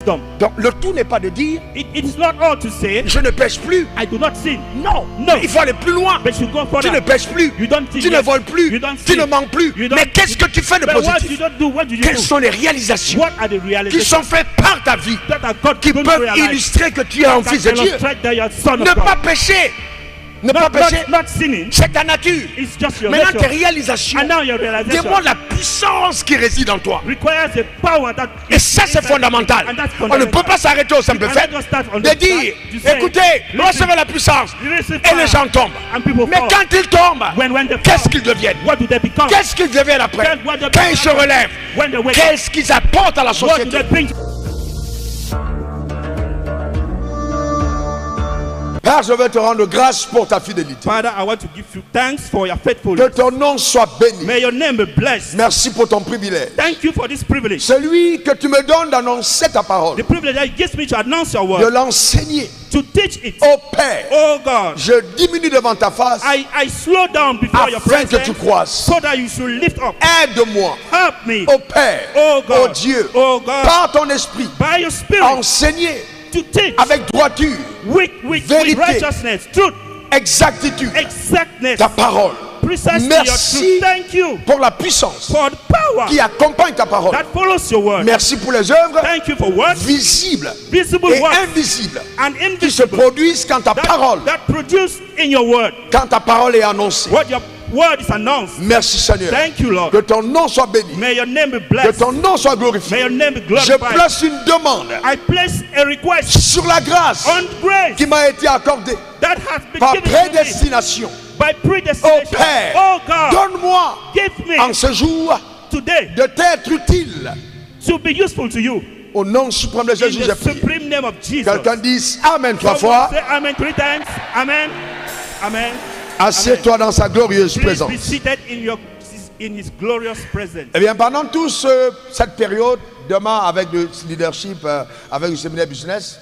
wisdom. Donc le tout n'est pas de dire It is not all to say, je ne pêche plus. I do not sin. Non, No. il faut aller plus loin. But you go Tu further. ne pêches plus, You don't tu steal, ne yes. voles plus, You don't tu ne steal. manques plus. You don't- Mais qu'est-ce que tu fais de But what you positif? don't do, what do you Quelles do? sont les réalisations What are the qui realizations sont faites par ta vie, that are God qui given peuvent to your life? illustrer que tu es un That fils de Dieu? illustrate that you are son Ne of pas God. pécher, ne pas pécher, Not sinning. c'est ta nature. It's just your Maintenant, tes nature. réalisations And now your realization démontrent la puissance qui réside en toi. requires a power that Et ça, c'est fondamental. And that's On ne peut fundamental. pas s'arrêter au simple You fait cannot just start on de the dire, start. You say, écoutez, listen, recevez la puissance. receive Et les power. gens tombent. And people Mais fall. quand ils tombent, When they qu'est-ce fall, qu'ils deviennent? what do they become? Qu'est-ce qu'ils deviennent après? Then what they Quand ils se become? relèvent, When they wake up, qu'est-ce qu'ils apportent à la what do société? they bring? Père, je veux te rendre grâce pour ta fidélité. Father, I want to give you thanks for your Que faithfulness. ton nom soit béni. May your name be blessed. Merci pour ton privilège. Thank you for this privilege. Celui que tu me donnes d'annoncer ta parole, The privilege that gives me to announce your de word, l'enseigner. to teach it. Ô Père, Oh God, je diminue devant ta face I slow down before your afin que tu presence croisses. so that you should lift up. Aide-moi, Help me, ô Père, oh God, ô Dieu, oh God, par ton esprit, by your spirit, enseigner to teach avec droiture, with vérité, righteousness, truth, exactitude, exactness, ta parole. precisely Merci your truth. Thank you pour la puissance for the power qui accompagne ta parole. that follows your word. Merci pour les œuvres Thank you for words, visibles visible et words, invisibles and qui se invisible produisent quand ta parole, that produce in your word. quand ta parole est annoncée. What your word is announced. Merci Seigneur. Thank you, Lord. Que ton nom soit béni. May your name be Que blessed. ton nom soit May glorifié. your name be Je glorified. place une demande I place a request sur la grâce on grace qui m'a été accordée that has been par given to me prédestination. by Ô predestination. Père, Oh God, donne-moi give me en ce jour today de t'être utile. to be useful to you. Au nom suprême de In Jésus, the j'ai prié. supreme name of Jesus. Quelqu'un dise Amen trois Someone fois. say amen 3 times. Amen. Amen. Assieds-toi dans sa glorieuse Please présence. be seated in his glorious presence. Eh bien, pendant toute cette période, demain avec le leadership, avec le séminaire business,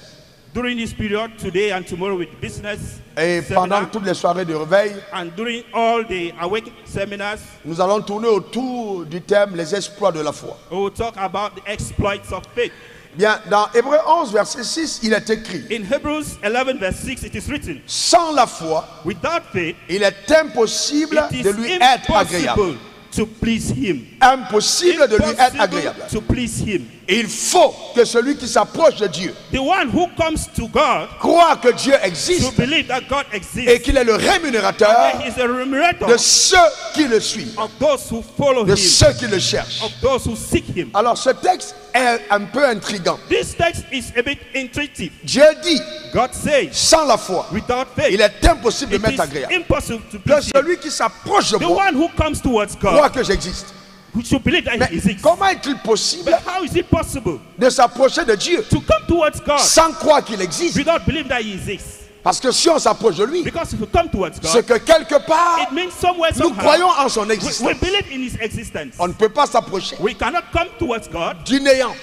During this period, today and tomorrow with business et pendant seminar, toutes les soirées de réveil, and during all the awake seminars, nous allons tourner autour du thème les exploits de la foi. we will talk about the exploits of faith. Bien, dans Hébreux 11, verset 6, il est écrit, In Hebrews 11 verse 6, it is written, sans la foi, without faith, il est impossible it de is lui être agréable. impossible to please him. Impossible de lui être Impossible agréable. to please him. Et il faut que celui qui s'approche de Dieu The one who comes to God croit que Dieu to existe believe that God et exists, qu'il est le rémunérateur and he is a remunerator de ceux qui le suivent, of those who follow de him, ceux qui le cherchent. of those who seek him. Alors ce texte est un peu intriguant. This text is a bit intuitive. Dieu dit, God says, sans la foi, without faith, il est impossible de it m'être is agréable. impossible to Que please him. celui qui s'approche de The moi one who comes towards croit God, que j'existe. who should believe that Mais he exists. comment est-il possible But how is it possible de s'approcher de Dieu to come towards God sans croire qu'il existe? without believing that he exists? Parce que si on s'approche de lui, Because if you come towards c'est God, que quelque part, it means somewhere, nous somehow, croyons en son we existence. believe in his existence. On ne peut pas s'approcher We cannot come towards God du néant.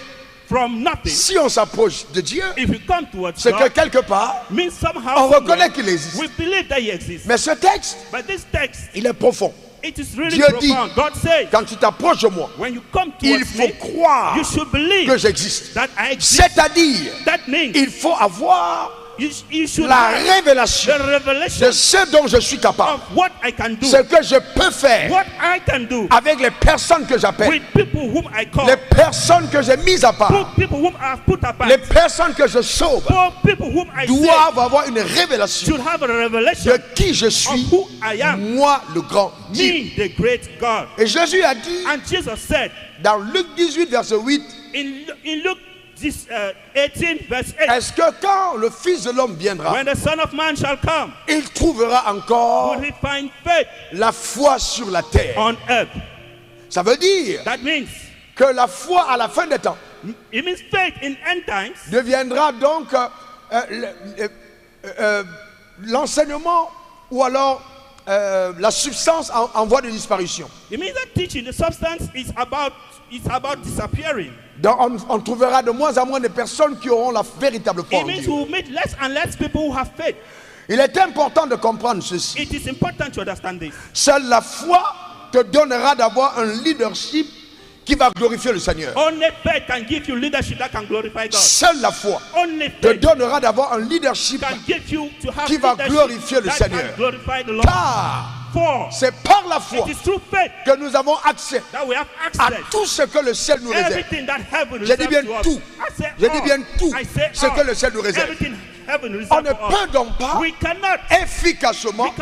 from nothing. Si on s'approche de Dieu, If you come towards c'est que God, quelque part, means somehow, on somewhere, reconnaît qu'il existe. we believe that he exists. Mais ce texte, But this text, il est profond. it is really Dieu dit, profound. God says, quand tu t'approches de moi, when you come il towards faut me, croire you should believe que j'existe. that I exist. C'est-à-dire, That means il faut avoir you should la have révélation the revelation de ce dont je suis capable. of what I can do, Ce que je peux faire what I can do avec les personnes que j'appelle, with people whom I call, les personnes que j'ai mises à part, people whom I have put apart, les personnes que je sauve, for people whom I save, doivent avoir une révélation should have a revelation de qui je of suis, who I am, moi le grand Dieu. me, the great God. Et Jésus a dit And Jesus said dans Luc 18, verset 8, in Luke 18 verse 8, est-ce que quand le Fils de l'homme viendra, when the Son of Man shall come, il trouvera encore will he find faith la foi sur la terre? on earth? Ça veut dire That means, que la foi à la fin des temps it means faith in end times deviendra donc l'enseignement ou alors la substance en voie de disparition. It means that teaching, the substance is about disappearing. Donc on trouvera de moins en moins de personnes qui auront la véritable foi It en means Dieu. we'll meet less and less people who have faith. Il est important de comprendre ceci. It is important to understand this. Seule la foi te donnera d'avoir un leadership qui va glorifier le Seigneur. Only faith can give you leadership that can glorify God. Seule la foi Only te faith donnera d'avoir un leadership can give you to have qui va leadership glorifier le that Seigneur. can glorify the Lord. Car For c'est par la foi it is through faith que nous avons accès that we have à access tout ce que le ciel nous réserve. everything that heaven J'ai dit reserves bien to us. tout. I say J'ai dit all. bien tout I say ce que all. le ciel nous réserve. Everything heaven On reserves ne for us. peut donc pas We cannot efficacement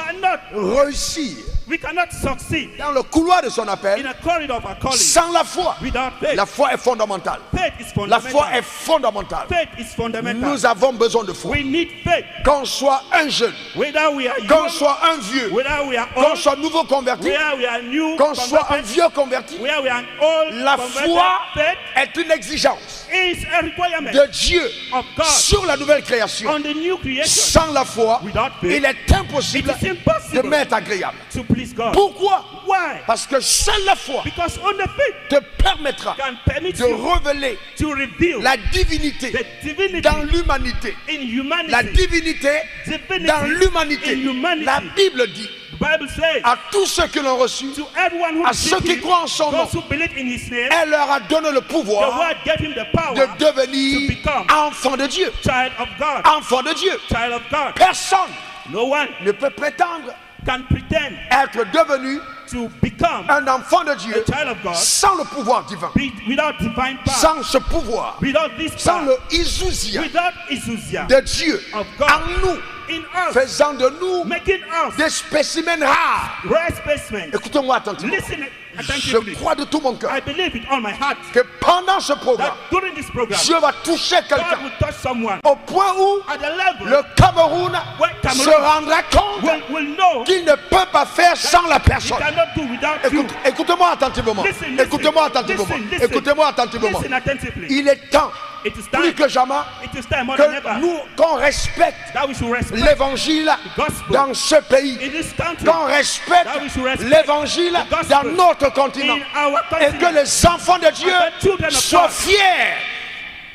réussir we cannot succeed dans le couloir de son in appel a corridor of our calling sans la foi. without faith. La foi est fondamentale. Faith is La fundamental. foi est fondamentale. Faith is fundamental. Nous avons besoin de foi. We need faith. Qu'on soit un jeune, Whether we are qu'on young, soit un vieux, whether we are qu'on old, soit nouveau converti, whether we are new, qu'on soit un converted, vieux converti, whether we are an old, la converted, foi faith est une exigence is a requirement de Dieu of God sur la nouvelle création. on the new creation. Sans la foi, Without faith, il est impossible it is de impossible m'être agréable. to please God. Pourquoi? Why? Parce que seule la foi Because only faith te permettra can permit de you révéler to reveal la divinité the divinity dans l'humanité. in humanity. La divinité Divinity dans l'humanité. in humanity. La Bible dit The Bible says, à tous ceux qui l'ont reçu, to everyone who à ceux qui croient en son nom, those who believe in his name, elle leur a donné le the pouvoir word gave him the power de to devenir become enfant de Dieu. child of God. Enfant de Dieu. Child of God. Personne No one ne peut prétendre can pretend être devenu to become un enfant de Dieu a child of God sans le pouvoir divin, without divine power, sans ce pouvoir, without this sans power, le Isousia without Isusia de Dieu of God en nous, in us, faisant de nous making us des spécimens rares. rare specimens. Écoutez-moi attentivement. Listen Je attentively. crois de tout mon cœur I believe with all my heart que pendant ce programme, that during this program, Dieu va toucher God quelqu'un will touch someone au point où at the level le Cameroun where se Cameroon rendra compte will know qu'il ne peut pas faire sans la he personne. cannot do without you. Écoutez-moi attentivement. Listen, Écoutez-moi attentivement. listen. Écoutez-moi attentivement. Listen attentively. Il est temps, It is plus time. que jamais, It is time more than que ever nous, qu'on respecte that we should respect l'évangile gospel dans ce pays. in this country, Qu'on respecte that we should respect l'évangile the gospel dans notre continent. in our Et continent, que les enfants de Dieu and the children of soient God fiers.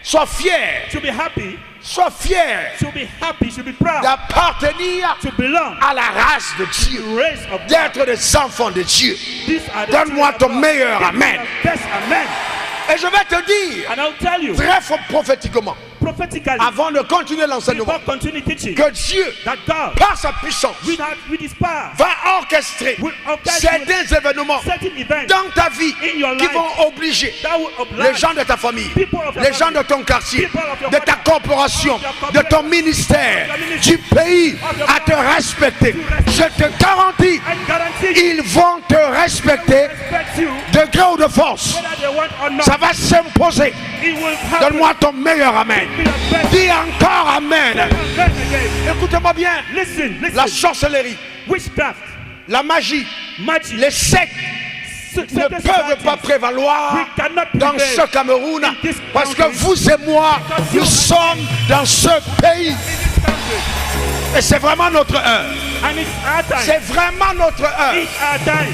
Soient fiers. to be happy, Sois fier to be happy, to be proud, d'appartenir to belong à la race de to Dieu, the race of God. d'être des enfants de Dieu. These are the Donne-moi children ton of God. meilleur Give me amen. the best amen. Et je vais te dire, And I'll tell you, très fort prophétiquement, prophetically, avant de continuer l'enseignement, before continue teaching, que Dieu, that God, par sa puissance, with his power, va orchestrer will orchestrate certains événements certain events dans ta vie in your qui life vont obliger that will les oblige gens de ta famille, people of your les gens family, de ton quartier, people of your de ta family, corporation, of your de ton corporation, ministère, of your ministry, du pays of your à te respecter. Je te garantis, I guarantee you, ils vont te respecter respect you, de gré ou de force. whether they want or not. Ça va s'imposer. It will happen. Donne-moi ton meilleur amen. Give me the best Dis encore amen. amen again. Écoutez-moi bien. Listen, La listen. sorcellerie, Witchcraft, la magie, magic, les sectes ne certain peuvent societies, pas prévaloir we cannot dans prevail ce Cameroun in this parce que country. vous et moi, nous sommes dans ce pays in this country. et c'est vraiment notre heure. And it's our time. C'est vraiment notre heure. It's our time.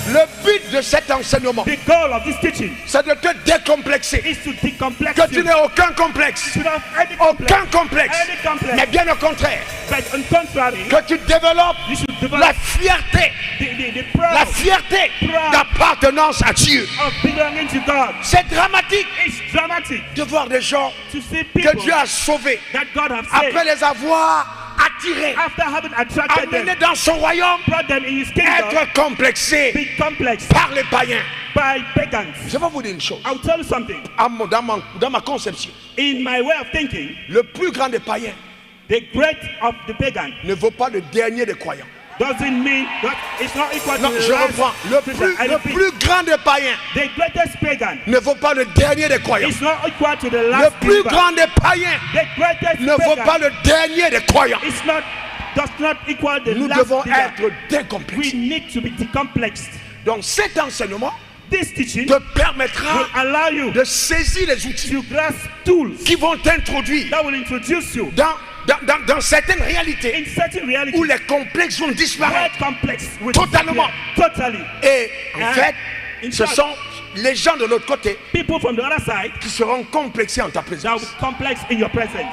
Le but de cet enseignement, The goal of this teaching c'est de te décomplexer. is to decomplex Que tu you. n'aies aucun complexe. You don't have any complex. Aucun complexe. Any complex. Mais bien au contraire, But on contrary, que tu développes you should develop la fierté, the la proud fierté Proud. d'appartenance à Dieu. of belonging to God. C'est dramatique It's dramatic de voir des gens to see que people Dieu a sauvés that God has saved après les avoir attirés, after having attracted amenés them, dans son royaume, brought them in his kingdom, être complexés be complex par les païens. by pagans. Je vais vous dire une chose. I'll tell you something. Dans ma conception, In my way of thinking, le plus grand des païens the great of the pagan ne vaut pas le dernier des croyants. doesn't mean that it's not equal Non, to the je last reprends. Le Christian. I repeat, plus grand des païens the greatest pagan ne vaut pas le dernier des croyants. is not equal to the Le last plus believer. grand des païens The greatest ne vaut pagan pas le dernier des croyants. is not does not equal the Nous last devons believer. être We décomplexés. need to be decomplexed. Donc cet enseignement This teaching te permettra will allow you de saisir les outils to grasp tools qui vont t'introduire that will introduce you dans certaines réalités in certain realities où les complexes vont where disparaître. complex will Totalement. disappear. Totally. Et en And fait, in ce fact, sont les gens de l'autre côté people from the other side qui seront complexés en ta that will présence. be complex in your presence.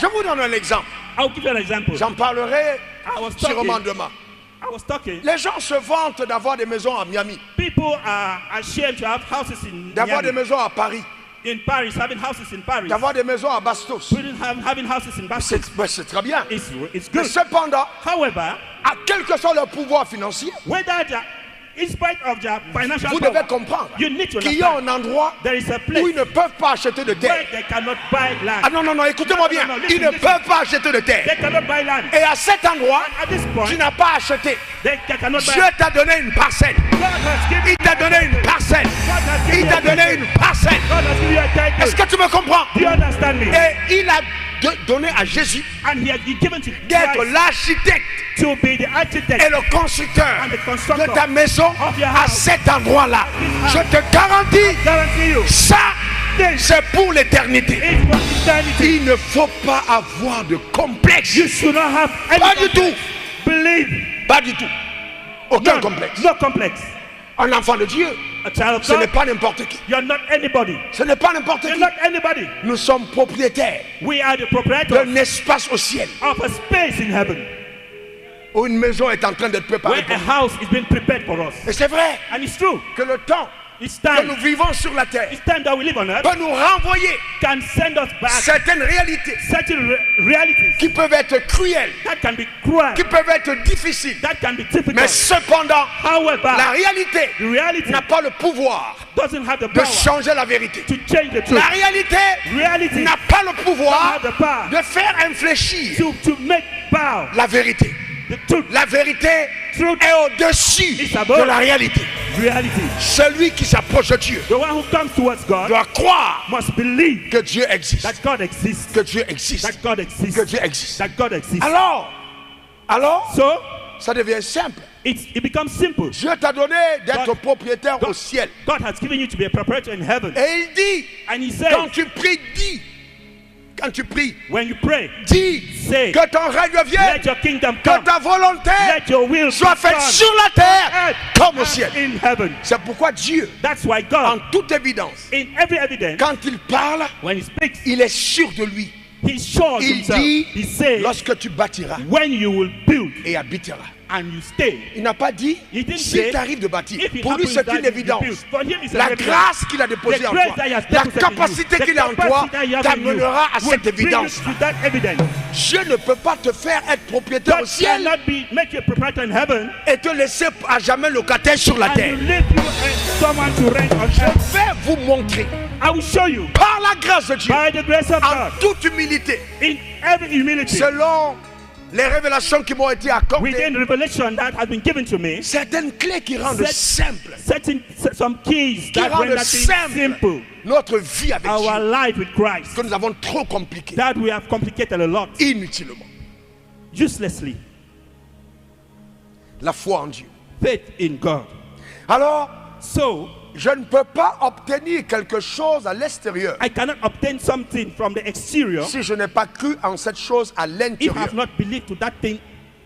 Je vous donne un exemple. I'll give you an example. J'en parlerai I was sûrement talking, demain. I was talking. Les gens se vantent d'avoir des maisons à Miami, People are ashamed to have houses in d'avoir des Miami. maisons à Paris, In Paris, having houses in Paris. d'avoir des maisons à Bastos. Having houses in Basel. C'est très bien. It's Mais good. cependant, However, à quel que soit leur pouvoir financier, whether in spite of their financial vous power, devez comprendre you need to qu'il y a understand un endroit there is a où place ils ne peuvent pas acheter de where terre. they cannot buy land. Ah non, non, non, écoutez-moi bien. No, no, Ils ne listen. peuvent pas acheter de terre. They cannot buy land. Et à cet endroit, At this point, tu n'as pas acheté. they cannot buy. Dieu t'a donné une parcelle. God has given Il t'a donné une parcelle. God has given Il you t'a a donné title. une parcelle. God has given you a title. Est-ce que tu me comprends? Do you understand me? Et il a donné à Jésus And he has been given to d'être Christ l'architecte to be the architect et le constructeur and the constructor de ta maison of your à house. cet endroit-là. Je te garantis, Guarantee you, ça, c'est pour l'éternité. it's for eternity. Il ne faut pas avoir de complexe. You should not have any Pas du complex. tout. Believe. Pas du tout. Aucun No, complexe. no complex. Un enfant de Dieu, A child of ce n'est God, pas n'importe qui. you're not anybody. Ce n'est pas n'importe You're qui. not anybody. Nous sommes propriétaires We are the proprietors d'un espace au ciel of a space in heaven où une maison est en train d'être préparée where pour a nous. house is being prepared for us. Et c'est vrai And it's true. que le temps It's que time. nous vivons sur la terre It's time that we live on earth peut nous renvoyer can send us back certaines réalités certain realities qui peuvent être cruelles, that can be cruel, qui peuvent être difficiles. that can be Mais difficult. cependant, However, la réalité the reality n'a pas le pouvoir doesn't have the de power changer la vérité. to change the truth. La réalité Reality n'a pas le doesn't pouvoir have the power de faire infléchir to make bow la vérité. the truth. La vérité Truth est au-dessus is above de la réalité. reality. Celui qui s'approche de Dieu The one who comes towards God doit croire must believe que Dieu existe. that God exists. Que Dieu existe. That God exists. Que Dieu existe. That God exists. Alors, So ça devient simple. it becomes simple. Dieu t'a donné d'être God- propriétaire God- au ciel. God has given you to be a proprietor in heaven. Et il dit, And he says, quand tu pries, dis. Quand tu pries, when you pray, dis say, que ton règne vienne, let your kingdom que come. ta volonté Let your will soit be faite done sur la terre earth comme au as ciel. in heaven. C'est pourquoi Dieu, That's why en God, toute évidence, in every evidence, quand il parle, when he speaks, il est sûr de lui. he's sure of Il himself. dit, He says, lorsque tu bâtiras when you will build et habiteras. and you stay. Il n'a pas dit, He didn't s'il say, t'arrive de bâtir. if it Pour lui, happens c'est that une you évidence. build. For him, it's La an evidence. grâce qu'il a déposée The en grace toi, that he has la deposited in you, capacité the qu'il a en toi, capacity that he has in you t'amènera à will cette bring you évidence. to that evidence. Dieu ne peut pas te faire être propriétaire au God ciel cannot make you a proprietor in heaven et te laisser à jamais locataire sur la and terre. you leave you and someone to rent on Je earth. vais vous montrer, I will show you par la grâce de Dieu, by the grace of en God, toute humilité, in every humility, selon les révélations qui m'ont été accordées, within the revelation that has been given to me, certaines clés qui rendent simple some keys Qui that rendent render things simple simple. notre vie avec Our Dieu, life with Christ, que nous avons trop compliqué, that we have complicated a lot, inutilement. uselessly. La foi en Dieu. Faith in God. Alors, So, je ne peux pas obtenir quelque chose à l'extérieur I cannot obtain something from the exterior si je n'ai pas cru en cette chose à if I l'intérieur. have not believed to that thing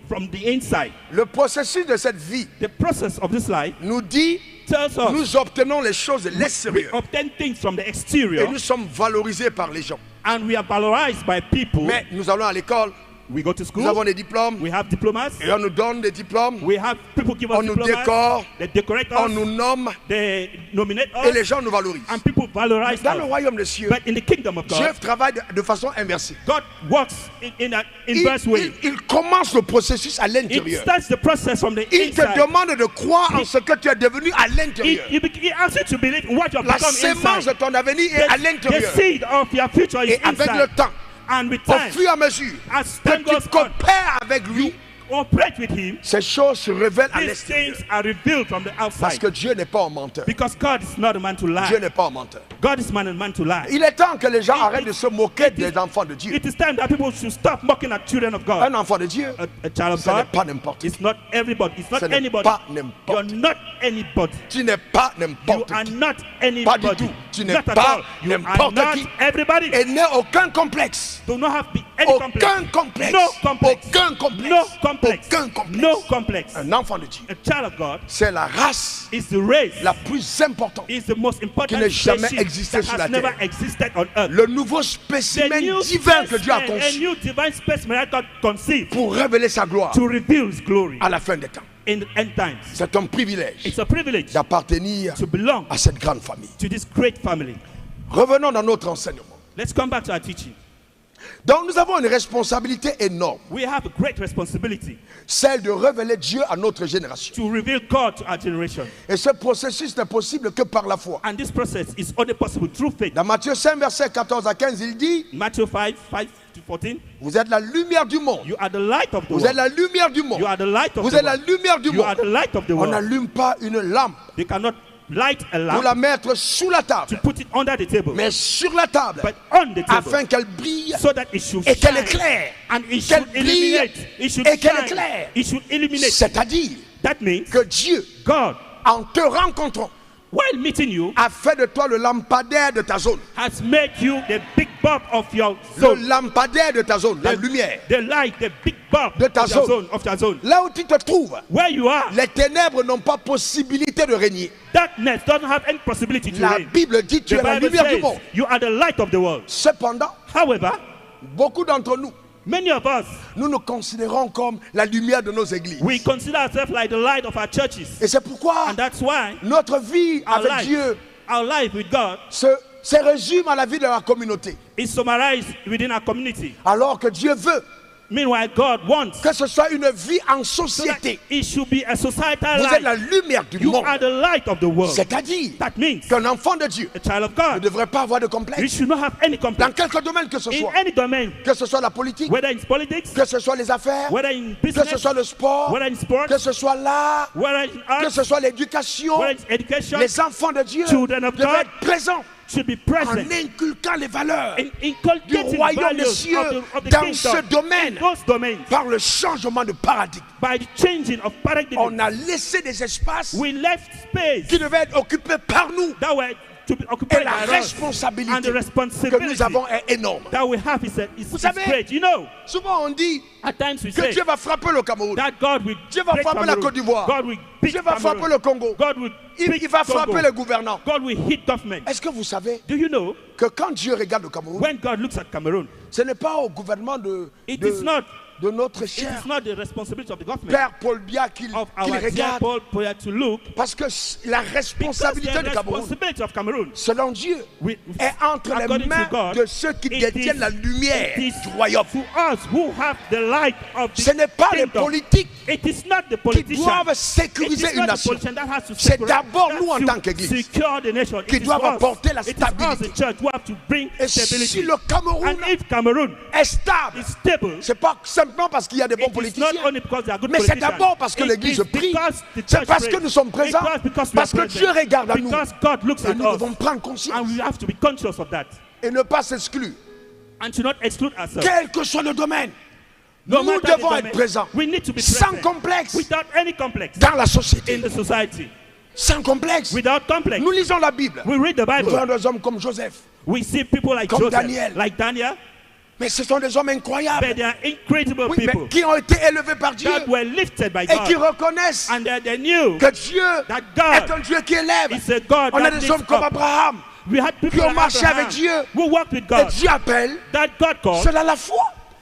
from the inside. Le processus de cette vie The process of this life nous dit, tells us nous obtenons les choses de we l'extérieur obtain things from the et exterior nous sommes valorisés par les gens. and we are valorized by people. Mais nous allons à l'école, We go to nous avons school, des diplômes we have diplomas, et on nous donne des diplômes, we have people give us on nous diplomas, décore, they decorate on us, nous nomme they nominate et les us, gens nous valorisent. and people valorize Dans le us. royaume des cieux, But in the kingdom of Dieu God, travaille de façon inversée. God works in inverse way. Il commence le processus à It l'intérieur. starts the process from the Il te inside. demande de croire en ce que tu es devenu à l'intérieur. He asks you to believe in what you have La become sémence de inside. ton avenir est à The l'intérieur. seed of your future is Et avec le inside. temps, And with au time, fur et à mesure as que time tu goes on, coopères avec lui, operate with him, ces choses se révèlent à these l'extérieur. things are revealed from the Parce outside. que Dieu n'est pas un menteur. Because God is not a man to Dieu lie. n'est pas un menteur. God is not a man to lie. Il est temps que les gens It- arrêtent de se moquer it is- des enfants de Dieu. It is time that people should stop mocking at children of God. Un enfant de Dieu, A child of ce n'est God pas n'importe qui. is not everybody. It's not Ce n'est anybody. pas n'importe You're not anybody. Tu n'es pas You n'importe are qui. not Pas anybody. du tout. Tu n'es Not at pas all. You are n'importe not qui. everybody. Et n'aie aucun complexe. Do not have any complex. Aucun complexe. No complex. Aucun complexe. No complex. Aucun complexe. No complex. Un enfant de Dieu, A child of God c'est la race is the race. la plus importante Is the most qui important n'ait jamais species existé that sur la has never terre. existed on earth. Le nouveau The spécimen new divin que Dieu a specimen, a conçu new divine specimen that God conceived pour révéler sa gloire to reveal His glory à la fin des temps. in the end times. C'est un privilège It's a privilege d'appartenir to belong à cette grande famille. to this great family. Revenons dans notre enseignement. Let's come back to our teaching. Donc nous avons une responsabilité énorme, We have a great responsibility celle de révéler Dieu à notre génération. to reveal God to our generation. Et ce processus n'est possible que par la foi. And this process is only possible through faith. Dans Matthieu 5, versets 14 à 15, il dit, Matthew 5, 5 to 14. vous êtes la lumière du monde. You are the light of the Vous êtes world. la lumière du monde. You are the light of Vous the êtes la world. lumière du You are the monde. light of the On world. n'allume pas une lampe They cannot light a pour lamp la mettre sous la to table, put it under the table, mais sur la table, but on the table, afin qu'elle brille so that it should et qu'elle shine. éclaire. And it Qu'elle should brille illuminate. It should et qu'elle shine. éclaire. It should illuminate. C'est-à-dire That means que Dieu, God, en te rencontrant, while meeting you, a fait de toi le lampadaire de ta zone. has made you the big bulb of your Le zone. lampadaire de ta zone, la lumière. The light, the big bulb De ta of your zone. zone. Of your zone. Là où tu te trouves, Where you are, les ténèbres n'ont pas possibilité de régner. darkness doesn't have any possibility to La reign. Bible dit tu The es la Bible lumière du says monde. you are the light of the world. Cependant, However, beaucoup d'entre nous, many of us, nous nous considérons comme la lumière de nos églises. we consider ourselves like the light of our churches. Et c'est pourquoi And that's why notre vie our avec life, Dieu our life with God se résume à la vie de la communauté. is summarized within our community. Alors que Dieu veut Meanwhile, God wants que ce soit une vie en so that société. it should be a societal Vous êtes la life. lumière du You monde. are the light of the world. C'est-à-dire That means qu'un enfant de Dieu a child of ne God, devrait pas avoir de you complexe. should not have any Dans complex quelque domaine que ce in soit. any domain, Que ce soit la politique, whether in politics, que ce soit les affaires, whether in que ce business, soit le sport, whether in sports, que ce soit l'art, whether in que arts, ce soit l'éducation. whether in education, Les enfants de Dieu Children of devaient God être présents should be en present inculquant les valeurs in du inculcating royaume des values cieux of the dans ce kingdom domaine in those domains par le changement de paradigme. by the changing of paradigm. On a laissé des espaces We left space qui devaient être occupés par nous. that were to be Et occupied la by us, and responsabilité the que responsibility nous avons est énorme. that we have is Vous savez, great. You know, souvent on dit at times we que say Dieu va frapper le Cameroun. that God will Dieu va break frapper la Cameroon. Côte d'Ivoire. God will beat Dieu va frapper Cameroon. le Congo. God will beat Il va frapper Congo. les gouvernants. God will hit government. Est-ce que vous savez Do you know que quand Dieu regarde le Cameroun, when God looks at Cameroon, ce n'est pas au gouvernement it is not de notre it cher is not the responsibility of the government Père Paul Biya qu'il of qu'il our dear regarde. Paul Poya to look, Parce que la because responsabilité the du Cameroun, responsibility of Cameroon selon Dieu, est entre les according to mains God, de ceux qui it détiennent is- la lumière it is du royaume. to us who have the light of the Ce n'est pas les kingdom. politiques It is not the qui politician. doivent It sécuriser is une not the nation. politician that has to C'est secure- d'abord that nous en to tant qu'Église secure the nation. qui It is doivent us. apporter la It is us, the stabilité. church, who have to bring Et si stability. le Cameroun And if Cameroon est stable, is stable, c'est pas simplement parce qu'il y a des bons it is not politiciens, only because they are good mais c'est politicians. d'abord parce que It l'Église is prie. because the C'est church parce que prays. nous sommes présents, Because we are parce que present. Dieu regarde à nous. Because God looks Et at nous us. devons prendre conscience And we have to be conscious of that. et ne pas s'exclure. And to not exclude ourselves. Quel que soit le domaine, No nous matter the devons être domain, présents we need to be sans present complexe without any complex dans la société. in the society. Sans complexe. Without complex. Nous lisons la Bible. We read the Nous Bible. voyons des hommes comme Joseph. We see people like Comme Joseph, Daniel. like Daniel, Mais ce sont des hommes but incroyables. they are incredible Oui, people mais qui ont été élevés par Dieu that were lifted by et qui God. reconnaissent And they knew que Dieu that est God un Dieu qui élève. is a God On a that des hommes lifts comme up. Abraham We had people qui ont like marché Abraham avec Dieu. who walked with Et God, Dieu appelle that God called. cela la foi.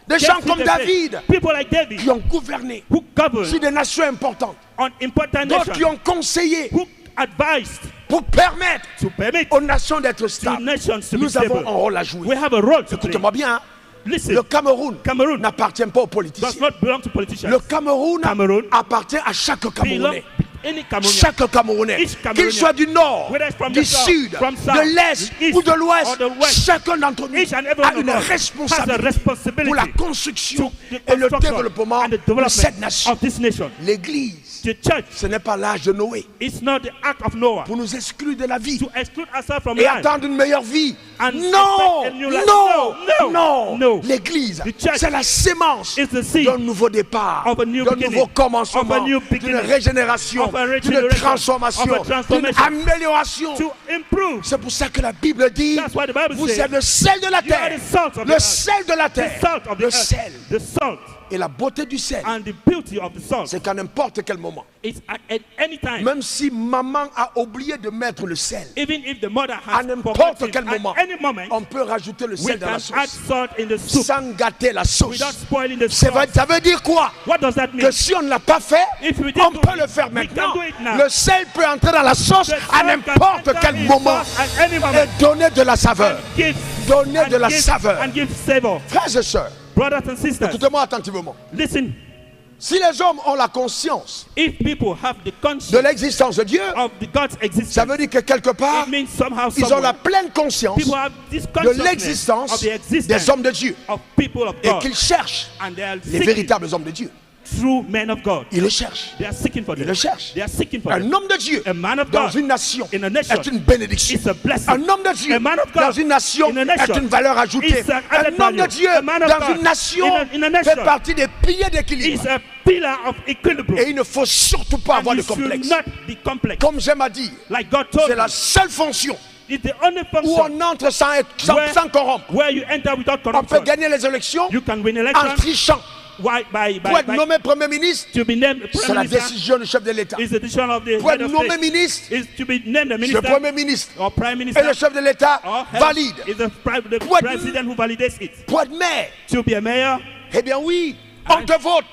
Des They gens see comme the David faith. People like David qui ont gouverné who governed sur des nations importantes. on important D'autres qui nations, ont conseillé who advised pour permettre to permit aux nations d'être to stables. nations to be Nous avons un stable. rôle à We jouer. have a role to play. Écoutez-moi bien, hein. Listen, Le Cameroun Cameroon n'appartient pas aux does politiciens. not belong to politicians. Le Cameroun Cameroon appartient à chaque belong Camerounais. any Cameroonian. Chaque Camerounais, Each Cameroonian, qu'il soit du nord, whether it's from du the south, sud, from south, de l'est the east, ou de l'ouest, or the west, chacun d'entre nous each and every a one une of us has a responsabilité responsibility pour la construction to the et le construction développement and the de development cette nation. of this nation. L'église, The church ce n'est pas l'âge de Noé is not the act of Noah pour nous exclure de la vie to exclude ourselves from et life. attendre une meilleure vie. And Non, expect a new life. non, No, non, no. L'église, The church c'est la sémence is the seed d'un nouveau départ, of a new d'un beginning, nouveau of a commencement, new d'une beginning, régénération of d'une transformation, d'une amélioration. to improve. C'est pour ça que la Bible dit, That's why the Bible vous says, êtes le sel de la you are terre. the salt of the Le earth. sel de la The terre. salt of the Le earth. sel. The salt Et la beauté du sel, and the beauty of the salt. c'est qu'à n'importe quel moment, It's at any time. même si maman a oublié de mettre le sel, Even if the mother à has n'importe forgotten, quel moment, at any moment, on peut rajouter le we sel dans can la add sauce salt in the soup sans gâter la sauce. without spoiling the sauce. Ça veut dire quoi? What does that mean? Que si on ne l'a pas fait, If we on didn't do peut it, le faire we can maintenant. do it now. Le sel peut entrer dans la sauce The à salt can n'importe enter quel in moment sauce at any moment. et donner de la saveur. Give Donner and de la give saveur. and give savor. Frères et sœurs, Brothers and sisters, écoutez-moi attentivement. listen. Si les hommes ont la conscience If people have the de conscience l'existence de Dieu, of the God's ça existence, veut dire que quelque part, it means somehow, ils ont la somewhere, pleine conscience people have this de consciousness of l'existence the des existence hommes de Dieu of people of et God, qu'ils cherchent and they are les seeking véritables hommes de Dieu. true men of God. Ils le cherchent. They are seeking for Ils them. le cherchent. They are seeking for Un them. homme de Dieu A man of dans God une nation in a nation est une bénédiction. is a blessing. Un homme de Dieu A man of God dans une nation in a nation est une valeur ajoutée. is an added Un homme de value. Dieu A man of dans God une nation in a nation fait partie des piliers d'équilibre. is a pillar of equilibrium. Et il ne faut surtout pas avoir And de you should complexe. not be complex. Comme j'aime à dire, Like God told c'est la you, seule fonction it's the only où function on entre sans corrompre. where you enter without On peut corruption. gagner les élections You can win en election trichant. Pour être nommé Premier ministre, to be named c'est prime la minister. décision du chef de l'État. Is the decision of the Pour head être of nommé state. ministre, Is to be named the le minister Premier ministre or prime et minister le chef de l'État or head valide. is the Pour être- president who validates it. Pour être maire, To be a mayor, eh bien oui, on te vote.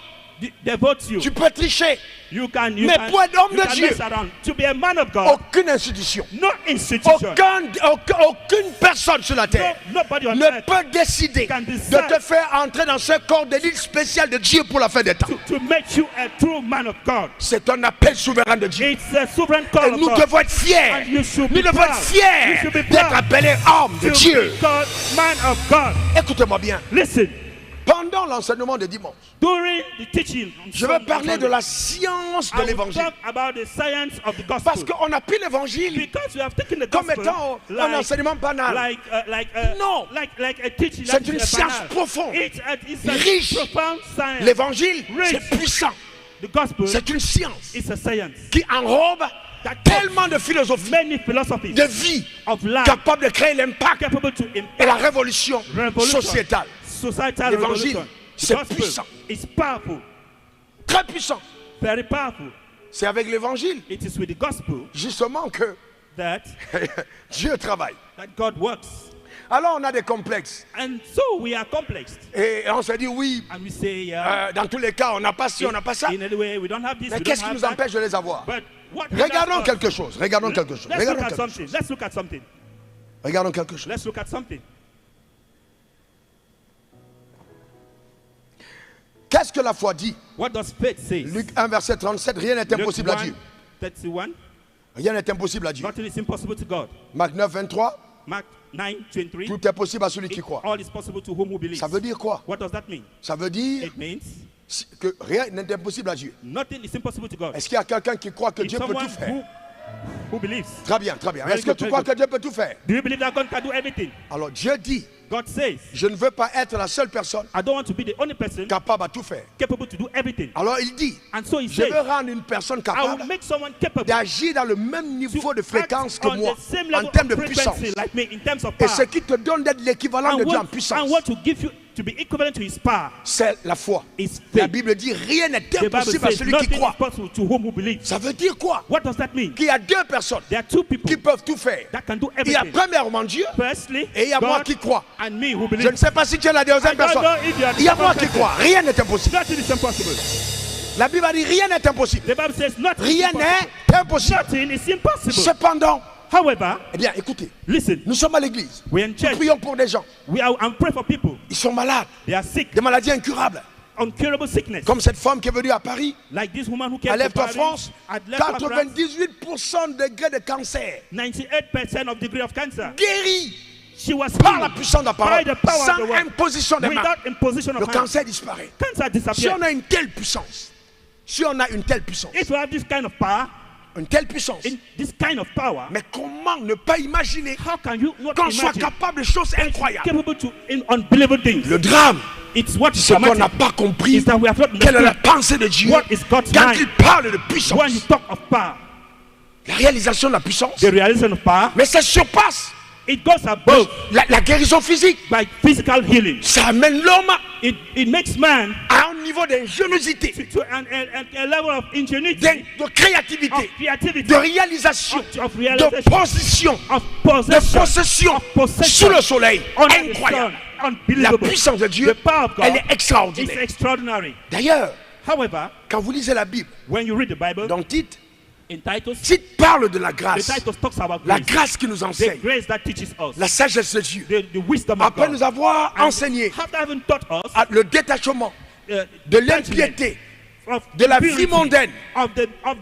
they vote you. Tu peux tricher. You can Mais pour être homme you de can Dieu, mess around. To be a man of God, aucune institution, no institution, aucune personne sur la terre nobody on ne earth peut décider can de decide te faire entrer dans ce corps d'élite spécial de Dieu pour la fin des temps. to make you a true man of God. C'est un appel souverain de Dieu. It's a sovereign Et call of nous God. devons être fiers. And you should Nous be devons être proud. You fiers should be d'être proud appelés hommes de to Dieu. be called man of God. Écoutez-moi bien. Listen, Pendant l'enseignement de dimanche, during the teaching, on je vais Sunday, parler de la science de I will l'évangile. talk about the science of the gospel. Parce qu'on a pris l'évangile Because we have taken the comme gospel étant un enseignement banal. Non. like a teaching C'est that une is science banal. profonde, It's a riche. profound science. L'évangile, Rich. c'est puissant. The gospel C'est une science is a science qui enrobe that tellement de philosophies, many philosophies de vie, of life capables de créer l'impact capable to et la impact révolution sociétale. societal L'évangile, revolution. The c'est gospel puissant. is powerful, Très puissant. very powerful. C'est avec l'évangile, It is with the gospel justement, que that Dieu travaille. God works. Alors on a des complexes. And so we are complexed. Et on se dit, oui, And we say, yeah, dans tous les cas, on n'a pas ci, on n'a pas ça. in any way, we don't have this, Mais we qu'est-ce don't qui have nous that. empêche de les avoir? But what Regardons hinders us? quelque chose. Regardons quelque chose. Let's Regardons look at quelque something. chose. Let's look at something. Regardons quelque chose. Let's look at something. Qu'est-ce que la foi dit? What does faith say? Luc 1, verset 37, rien n'est impossible à Dieu. 31. Rien n'est impossible à Dieu. Nothing is impossible to God. Marc 9, 23, Mark 9, 23. tout est possible à celui qui croit. All is possible to whom who believes. Ça veut dire quoi? What does that mean? Ça veut dire It means que rien n'est impossible à Dieu. nothing is impossible to God. Est-ce qu'il y a quelqu'un qui croit que It's Dieu peut someone tout faire? who believes. Très bien, très bien. Very Est-ce que good, tu very crois good. que Dieu peut tout faire? Do you believe that God can do everything? Alors Dieu dit, God says, je ne veux pas être la seule personne I don't want to be the only person capable à tout faire. capable to do everything. Alors il dit, And so he je says, veux rendre une personne I will capable make someone capable d'agir dans le même niveau de to fréquence act que on moi, the same en level termes de of puissance. frequency like me in terms of Et power. ce qui te donne d'être l'équivalent de Dieu en puissance, and what to give you to be equivalent to his power c'est la foi. is La faith. Bible dit, rien n'est The Bible impossible à says celui qui nothing is croit. possible to whom who believes. Ça veut dire quoi? What does that mean? Qu'il y a deux personnes There are two people qui peuvent tout faire. that can do Il y a everything. premièrement Dieu Firstly, et il y a moi God qui crois. and me who Je believe. ne sais pas si tu es la deuxième I don't personne. know if you are the Il y a second moi qui person. crois. Rien n'est impossible. Nothing is impossible. La Bible dit rien n'est impossible. The Bible says nothing is Rien impossible. n'est impossible. Nothing is impossible. Cependant, However, eh bien, écoutez, listen, nous sommes à l'église. we're in Nous church. prions pour des gens. We are and pray for people. Ils sont malades. They are sick, Des maladies incurables. uncurable sickness. Comme cette femme qui est venue à Paris, Like this woman who à came to Lève-toi Paris, France, had left her France, 98% de degrés de cancer. 98% of degree of cancer. Guéri She was par la healed puissance de la by parole, the power of sans the word. imposition des mains. Without imposition Le of hands. cancer disparaît. Cancer Si disappears. on a une telle puissance, si on a une telle puissance, If you have this kind of power, une telle puissance, in this kind of power, mais comment ne pas imaginer how can you not qu'on soit imagine capable de choses incroyables? capable to in unbelievable things? Le drame It's what is Ce qu'on n'a dramatic. pas compris, Is that we have not quelle est la understood pensée de Dieu what is God's quand mind il parle de puissance. when you talk of power. La réalisation de la puissance. The realization of power, Mais ça surpasse it goes above la guérison physique. by physical healing. Ça amène l'homme It makes man à un niveau d'ingéniosité, to a level of ingenuity, de créativité, of creativity, de réalisation, of de realization, position, of de possession, possession of possession sous le soleil. under the Incroyable. sun. La Unbelievable. puissance de Dieu, The power of God elle est is extraordinaire. extraordinary. D'ailleurs, However, quand vous lisez la Bible, when you read the Bible, dans Tite, in Titus, Tite parle de la the grâce, Titus talks about la grace, grâce qui nous the enseigne, grace that teaches us, la sagesse de Dieu. the wisdom of Après God. nous avoir And enseigné after having taught us le détachement uh, de judgment l'impiété, of de la purity vie mondaine, of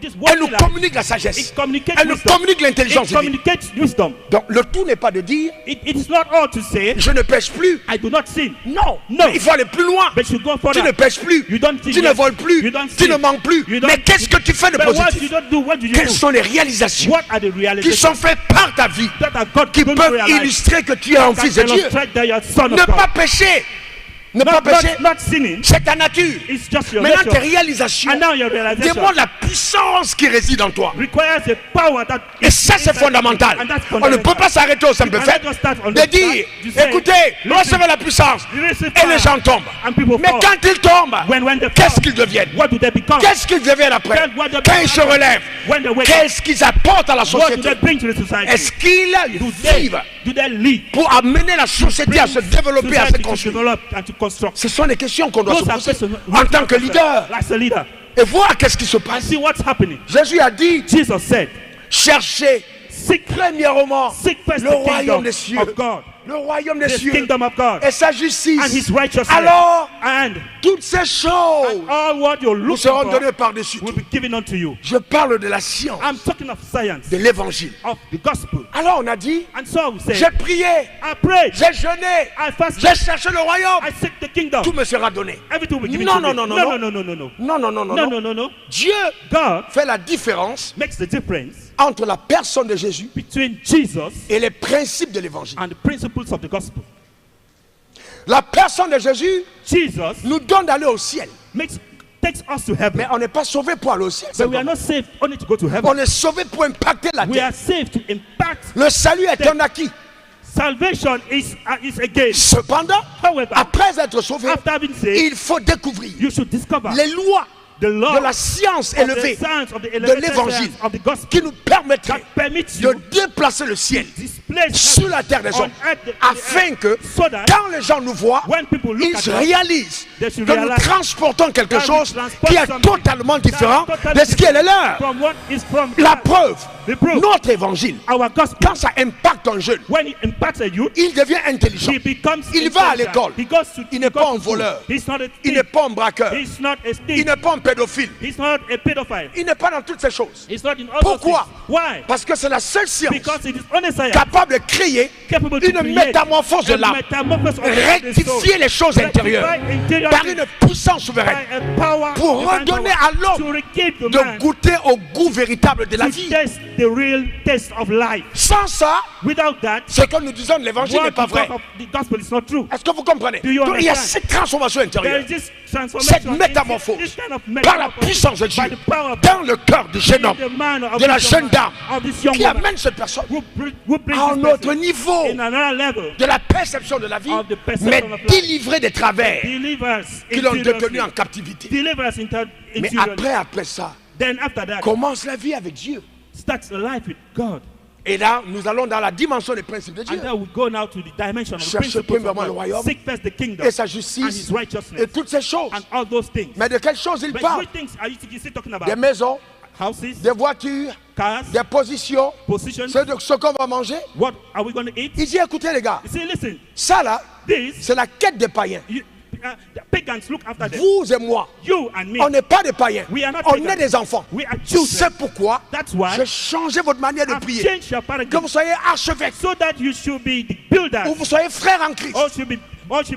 this elle nous worldly life, communique la sagesse, it communicates elle nous wisdom. communique l'intelligence It divine. communicates wisdom. Donc le tout n'est pas de dire It is not all to say, je ne pêche plus. I do not sin. Non, No. il faut aller plus loin. But you go Tu further. ne pêches plus, You don't tu sin ne yet. voles plus, You don't tu ne sin. manques plus. You don't- Mais qu'est-ce que tu fais de But what you positif? don't do, what do you Quelles do? sont les réalisations What are the qui realizations sont faites par ta vie, that are God qui given peuvent to your life? illustrer que tu es un That fils de Dieu? illustrate that you are son Ne of pas God. pécher, ne pas pécher, Not sinning. c'est ta nature. It's just your Maintenant, tes nature. réalisations And now your realization démontrent la puissance qui réside en toi. requires a power that Et ça, c'est fondamental. And that's On ne peut pas s'arrêter au simple You fait cannot start on de the dire, start. You say, écoutez, listen, recevez la puissance. you receive Et les power. gens tombent. And people Mais fall. quand ils tombent, When they qu'est-ce fall, qu'ils deviennent? what do they become? Qu'est-ce qu'ils deviennent après? Then what they Quand ils become se after? relèvent, When they wake up, qu'est-ce qu'ils apportent à la what do société? they bring to the society? Est-ce qu'ils vivent Do they lead? pour amener la société à se développer, à se Society to construire? develop and to construct. Ce sont les questions qu'on doit se Those are poser questions en tant que leader as a leader. et voir qu'est-ce qui se And passe. see what's happening. Jésus a dit, Jesus said, cherchez seek premièrement first le the royaume kingdom des cieux, of God, le royaume des the cieux kingdom of God, et sa and justice. His righteousness. Alors, And toutes ces choses all what you're vous looking seront for données par-dessus will tout. be given unto you. Je parle de la science, I'm talking of science, de l'évangile. of the gospel. Alors on a dit, And so we say, j'ai prié, I prayed, j'ai jeûné, I fasted, j'ai cherché le royaume, I seek the kingdom. tout me sera donné. Everything will be given Non, to non, me. non, non, no, non. no, no, no, no. Non, non, non, non, No, non. no, no, no. Dieu God fait la différence makes the difference entre la personne de Jésus between Jesus et les principes de l'évangile. and the principles of the gospel. La personne de Jésus Jesus nous donne d'aller au ciel. takes us to heaven. Mais on n'est pas sauvé pour aller au ciel. But we are not saved only to go to heaven. On est sauvé pour impacter la We terre. are saved to impact. Le salut est un acquis. Salvation is a gain. Cependant, However, après être sauvé, after having saved, il faut découvrir you should discover les lois the law de la science of the élevée science of the de elevated l'évangile science of the gospel qui nous permettrait that permits de you déplacer le ciel displace sur la terre des on hommes earth, afin que so that quand les gens nous voient, when people look ils at us, réalisent they should que nous realize transportons quelque that we chose transport qui est something totalement différent that's totally de ce qui est le leur. from what is from La preuve, the proof. notre évangile, Our gospel, quand ça impacte un jeune, when it impacts a youth, il devient intelligent. he becomes Il va à intelligent. l'école. He goes to, Il n'est he goes pas un to school. voleur. He's not a Il thief. n'est pas un braqueur. He's not a Il thief. n'est pas un pédophile. He's not a pedophile. Il n'est pas dans toutes ces choses. He's not in all Pourquoi? those things. Why? Parce que c'est la seule science Because it is only science capable de créer capable to une create métamorphose de a l'âme, metamorphosis of the rectifier soul, les choses intérieures rectify interior par une puissance souveraine by a power, pour divine redonner power, à l'homme to regain the de man, goûter au goût véritable de la to vie. taste the real taste of life. Sans ça, Without that, ce que nous disons de l'évangile what n'est pas we vrai. talk of the gospel is not true. Est-ce que vous comprenez? Do you Donc, il y a understand? cette transformation There intérieure, is this transformation, cette métamorphose, this kind of par la metamorphosis puissance de Dieu by the power of dans le cœur du jeune homme, the man of de la this jeune young dame, man, of this young qui woman, amène cette personne who brings à un this autre person niveau in another level, de la perception de la vie, of the perception mais of life. délivré des travers delivers qui l'ont détenu en interiorly. captivité. Delivers Mais interiorly. après ça, Then after that, commence la vie avec Dieu. starts a life with God. Et là, nous allons dans la dimension des principes de Dieu. And then we go now to the dimension of the Cherchez principles of premièrement le God. royaume Seek first the kingdom et sa and justice His righteousness et toutes ces choses. and all those things. Mais de quelles choses il But parle? which things are you still talking Des about? maisons, Houses, des voitures, cars, des positions, positions. ce qu'on va manger. What are we going to eat? Il dit, écoutez les gars, You say, listen, ça là, this, c'est la quête des païens. the pagans look after them. Vous et moi, You and me, on n'est pas des païens, we are not on pagans. est des enfants. We are children. C'est pourquoi That's why j'ai changé votre manière de I've prier. changed your Que paradigm vous soyez archevêque so that you should be the builder ou vous soyez frère en Christ. or should be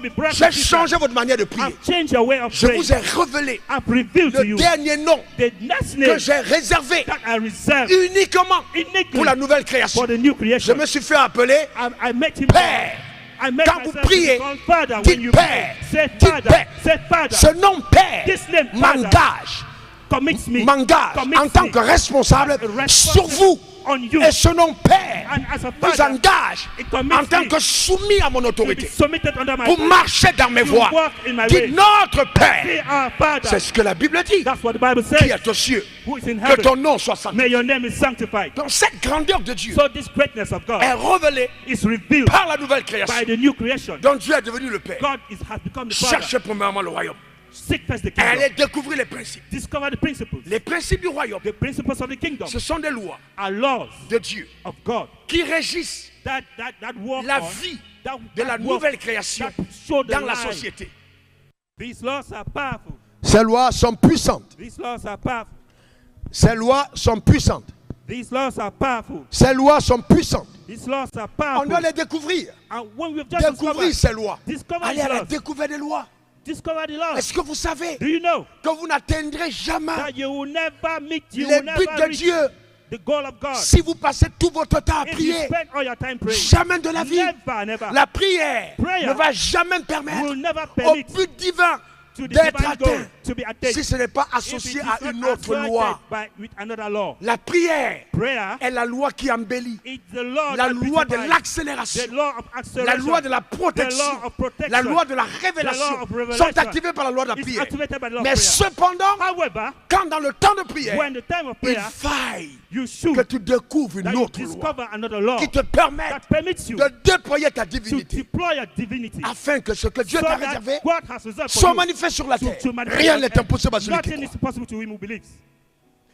brothers J'ai and sisters. changé votre manière de prier. I've changed your way of Je praying. vous ai révélé I've revealed to le you dernier nom the next que name j'ai réservé that I reserved uniquement uniquely pour la nouvelle création. for the new Je creation. me suis fait appeler I met him Père. I make Quand vous myself to priez, be called Father when dites you Père, pray. Say dites Father. Père. Say Father. Ce nom Père This name, Father, m'engage commits me. m'engage Commits en tant me que responsable responsible sur vous. on you. Et ce nom Père And as a vous father, engage it commits en tant me que soumis à mon to be autorité submitted under my pour will. marcher dans mes To voies. walk in my Dites ways. notre Say Père. our Father. C'est ce que la Bible dit. That's what the Bible Qui says. est aux cieux. Who is in Que ton heaven. nom soit sanctifié. May your name is sanctified. Donc cette grandeur de Dieu So this greatness of God est révélée is revealed par la nouvelle création. by the new creation. Donc Dieu est devenu le Père. God has become the Father. Cherchez premièrement le royaume. Seek first the Allez kingdom. découvrir les principes. Discover the principles. Les principes du royaume, The principles of the kingdom ce sont des lois are laws de Dieu of God qui régissent that work la on, vie that de la work, nouvelle création that show the dans la life. société. These laws are powerful. Ces lois sont puissantes. These laws are powerful. Ces lois sont puissantes. These laws are powerful. Ces lois sont puissantes. These laws are On powerful. doit les découvrir. And when we've just Découvrir ces lois. discover Allez these à la laws, découverte des lois. discover the laws. Est-ce que vous savez Do you know que vous n'atteindrez jamais that you will never meet, you les will buts never de reach Dieu the goal of God si vous passez tout votre temps à if you prier? spend all your time praying? Jamais de la vie. Never. La prière Prayer ne va jamais permettre will never au permit but divin to the d'être divine goal atteint to be attained si ce n'est pas if it associé is à not une autre associated loi. with another law. La prière Prayer est la loi qui embellit, is the law la that loi de beautifies, l'accélération, the law of la acceleration, loi de la the protection, law of protection, la loi de la the law révélation of revelation sont activées par la loi de la is prière. activated by the law of Mais prayer. cependant, However, quand dans le temps de prière, when the time of il prayer, faille you should que tu découvres that une you autre loi discover another law qui te permette that permits you de déployer ta to divinité deploy your divinity afin que ce que Dieu so t'a that réservé God has reserved for soit you manifeste sur la terre. to manifest Rien on n'est earth. impossible à celui qui Nothing is croit. possible to him who believes.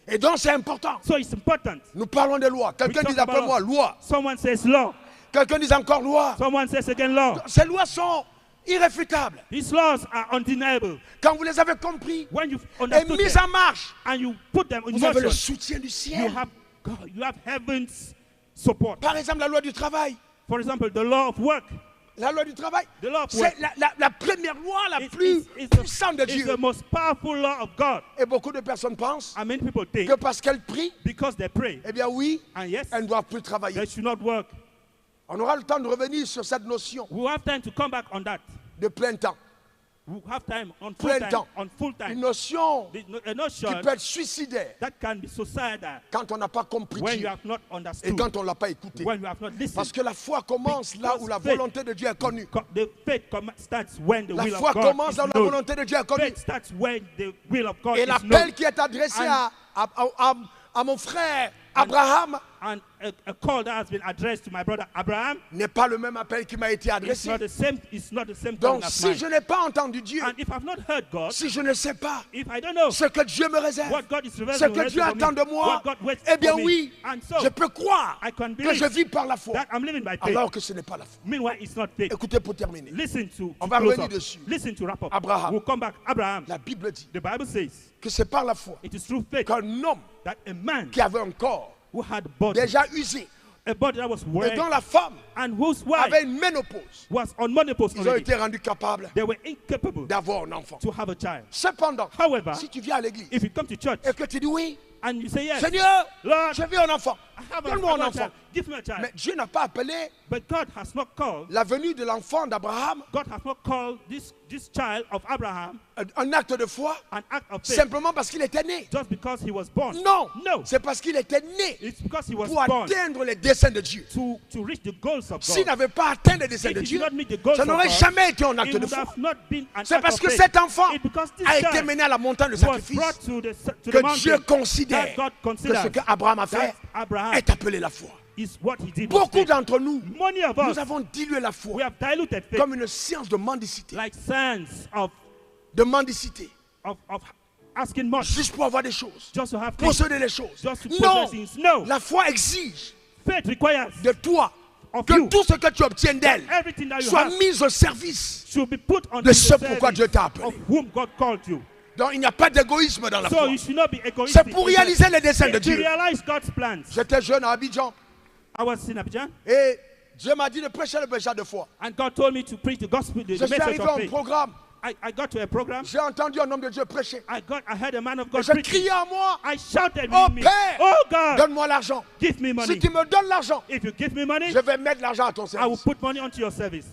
Et donc c'est important. So it's important. Nous parlons des lois. Quelqu'un talk dit après about moi loi. Someone says law. Quelqu'un dit encore loi. Someone says again law. Ces lois sont irréfutables. These laws are undeniable. Quand vous les avez compris When you've et understood mis them en marche, and you put them in vous avez le motion, soutien du you ciel. have God, you have heaven's support. Par exemple, la loi du travail. For example, the law of work. La loi du travail, The law of work c'est la première loi la is plus puissante de the Dieu. most powerful law of God. Et beaucoup de personnes pensent And many people think que parce qu'elles prient, because they pray, eh bien oui, and yes, elles ne doivent plus travailler. they should not work. On aura le temps de revenir sur cette notion We have time to come back on that. de plein temps. We have time on full Plein time. temps. On full Une time. notion A qui notion peut être suicidaire that can be suicidal quand on n'a pas compris when you Dieu have not et understood, quand on ne l'a pas écouté. when you have not listened. Parce que la foi commence là où la Because faith- volonté de Dieu est connue. The faith starts when the La will foi of God commence is là où la known. volonté de Dieu est connue. Faith starts when the will of God Et is l'appel known. qui est adressé And- à mon frère Abraham And a call that has been addressed to my brother Abraham n'est pas le même appel qui m'a été is adressé. not the same. It's not the same Donc calling as si mine. je n'ai pas entendu Dieu, And if I've not heard God, si je ne sais pas if I don't know ce que Dieu me réserve, what God is ce revealing que Dieu attend de moi, what God waits eh bien for me, oui, and so je peux croire I can que believe je vis par la foi, that I'm living by faith. alors que ce n'est pas la foi. Meanwhile, it's not faith. Écoutez pour terminer. Listen to On va close revenir up. dessus. Listen to wrap up. Abraham. We'll come back. Abraham. La Bible dit The Bible says que c'est par la foi it is through faith qu'un homme that a man qui avait un corps who had a body déjà usé that was et wearing dont la femme and whose wife avait une ménopause, was on menopause ils ont already, été rendus capables they were incapable d'avoir un enfant. to have a child. Cependant, However, si tu viens à l'église if you come to church et que tu dis oui, and you say yes, Seigneur, Lord, je veux un enfant, I have donne-moi un a enfant. child, give me a child. Mais Dieu n'a pas appelé But God has not called. la venue de l'enfant d'Abraham God has not called this child of Abraham un acte de foi an act of faith simplement parce qu'il était né. just because he was born. Non, No. c'est parce qu'il était né It's because he was pour born atteindre les desseins de Dieu. to reach the goals of S'il God. n'avait pas atteint les desseins If de he Dieu, did not meet the goals ça of n'aurait God, jamais été un it acte de would foi. have not been an C'est act parce of que faith. cet enfant It's because this a été child mené à la montagne de was sacrifice brought to the que Dieu mountain considère that God que considers ce qu'Abraham a fait that Abraham est appelé la foi. is what he did. was Beaucoup faith. d'entre nous, Many of us, nous avons dilué la we foi have diluted faith comme une science de mendicité. like sense of De mendicité. asking much Juste pour avoir des choses. just to have things, Posséder les choses. just to Non, possess things. No, la foi exige faith requires de toi of que you tout ce que tu obtiens d'elle everything that you soit have mis au service should be put on de the ce pourquoi Dieu service t'a appelé. of whom God called you. Donc il n'y a pas d'égoïsme dans la So foi. you should not be egoistic. C'est pour réaliser les desseins de To Dieu. realize God's plans. J'étais jeune à Abidjan I was in Abidjan, et Dieu m'a dit de prêcher le péché de foi. and God told me to preach the gospel, the Je suis message arrivé à of un faith. programme. I got to a program. J'ai entendu un homme de Dieu prêcher. I heard a man of Et God j'ai preaching. crié à moi, I shouted oh with me, Père, oh God, donne-moi l'argent. give me money. Si tu me donnes l'argent, If you give me money, je vais mettre l'argent à ton I will service. put money onto your service.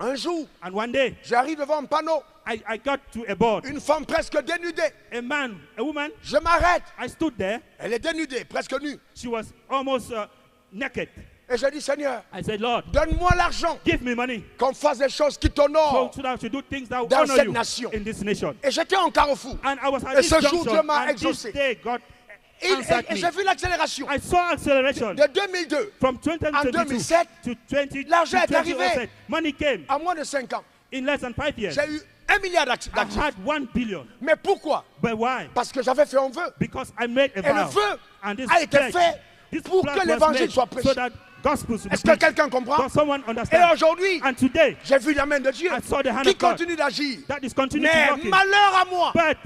Un jour, And one day, j'arrive devant un panneau. I got to a board. Une femme presque dénudée. A woman, Je m'arrête. I stood there. Elle est dénudée, presque nue. She was almost naked. Et je dis, Seigneur, I said, Lord, donne-moi l'argent. give me money. Qu'on fasse des choses qui t'honorent So that I should do things that will dans honor cette you nation. in this nation. Et j'étais en carrefour. And I was at Et this ce jour, junction, Dieu m'a and this exaucé. day God Et answered me. j'ai vu l'accélération. I saw acceleration De 2002 from en 2022 2007, to 20 l'argent to est arrivé. 2007. Money came à moins de 5 ans. in less than 5 years. J'ai eu 1 milliard I d'actifs. had 1 billion. Mais pourquoi? But why? Parce que j'avais fait un vœu. Because I made a Et le vow. vœu And this a été pledge, fait this pour pledge que was l'évangile made soit prêché. so that gospel should be Est-ce que preached. quelqu'un comprend? Does someone Et understand? aujourd'hui, And today, j'ai vu la main de Dieu I saw the hand qui of God continue d'agir. that is continuing Mais to work. malheur à moi, But